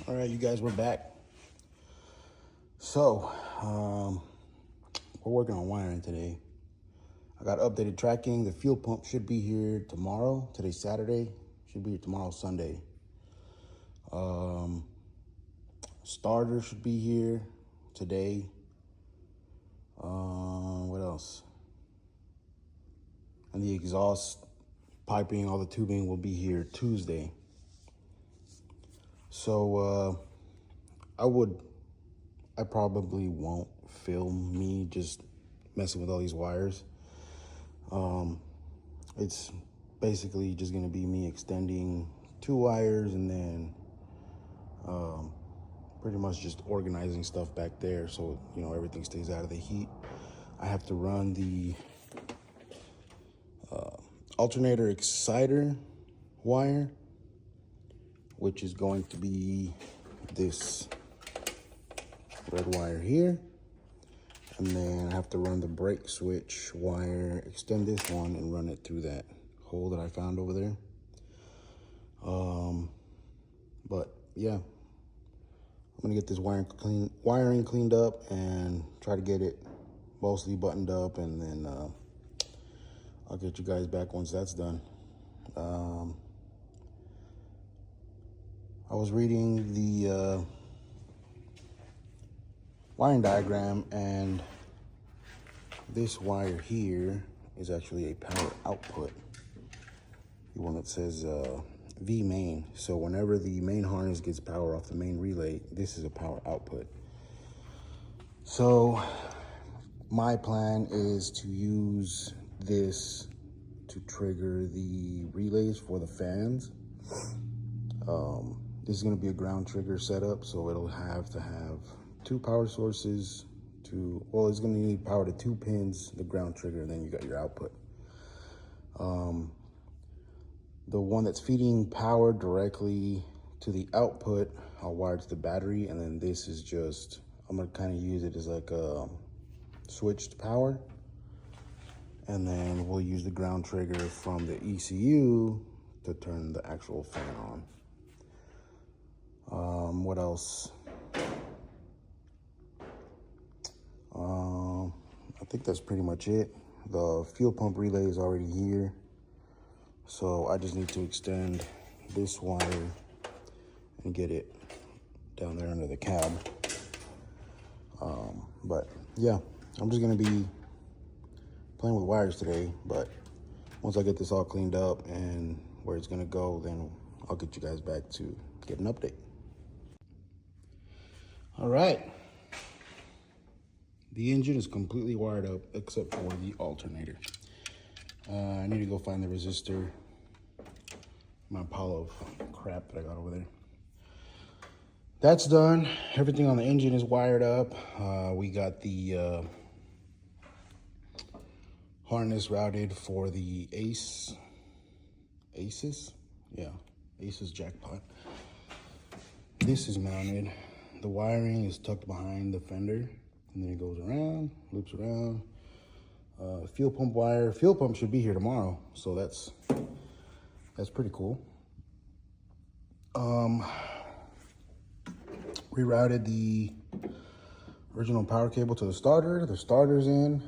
All right, you guys, we're back. So, we're working on wiring today. I got updated tracking. The fuel pump should be here tomorrow. Today's Saturday. Should be here tomorrow, Sunday. Starter should be here today. What else? And the exhaust piping, all the tubing will be here Tuesday. So, I probably won't film me just messing with all these wires. It's basically just gonna be me extending 2 wires and then pretty much just organizing stuff back there so everything stays out of the heat. I have to run the alternator exciter wire, which is going to be this red wire here. And then I have to run the brake switch wire, extend this one and run it through that hole that I found over there. But yeah, I'm gonna get this wiring cleaned up and try to get it mostly buttoned up, and then I'll get you guys back once that's done. I was reading the wiring diagram, and this wire here is actually a power output, the one that says V main. So whenever the main harness gets power off the main relay, this is a power output. So my plan is to use this to trigger the relays for the fans. This is going to be a ground trigger setup, so it'll have to have 2 power sources. It's going to need power to 2 pins, the ground trigger, and then you got your output. The one that's feeding power directly to the output, I'll wire to the battery, and then this is just, I'm going to kind of use it as like a switched power. And then we'll use the ground trigger from the ECU to turn the actual fan on. What else? I think that's pretty much it. The fuel pump relay is already here, so I just need to extend this wire and get it down there under the cab. But yeah, I'm just gonna be playing with wires today, but once I get this all cleaned up and where it's gonna go, then I'll get you guys back to get an update. All right. The engine is completely wired up except for the alternator. I need to go find the resistor. My pile of crap that I got over there. That's done. Everything on the engine is wired up. We got the harness routed for the Aces? Yeah, Aces Jackpot. This is mounted. The wiring is tucked behind the fender, and then it goes around, loops around. Fuel pump wire. Fuel pump should be here tomorrow, so that's pretty cool. Rerouted the original power cable to the starter. The starter's in.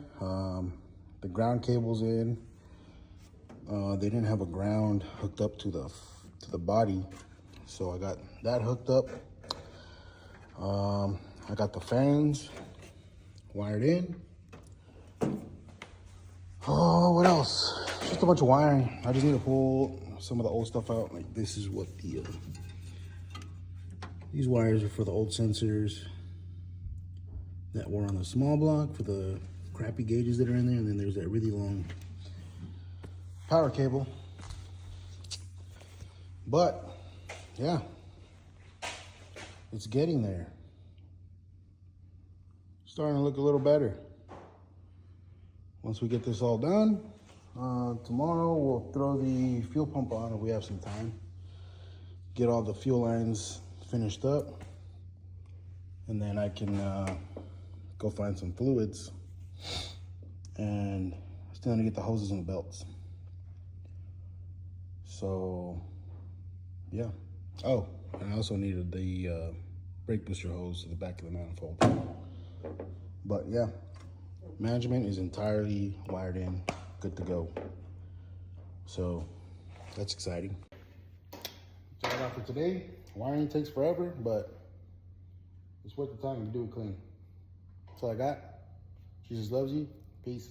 The ground cable's in. They didn't have a ground hooked up to the body, so I got that hooked up. I got the fans wired in. Oh, what else? Just a bunch of wiring. I just need to pull some of the old stuff out. Like, this is what these wires are for the old sensors that were on the small block for the crappy gauges that are in there. And then there's that really long power cable. But yeah, it's getting there. Starting to look a little better. Once we get this all done, tomorrow we'll throw the fuel pump on if we have some time. Get all the fuel lines finished up, and then I can go find some fluids, and still need to get the hoses and the belts. So yeah. Oh, And I also needed the brake booster hose to the back of the manifold. But yeah, management is entirely wired in, good to go. So that's exciting. That's all I got for today. Wiring takes forever, but it's worth the time to do it clean. That's all I got. Jesus loves you. Peace.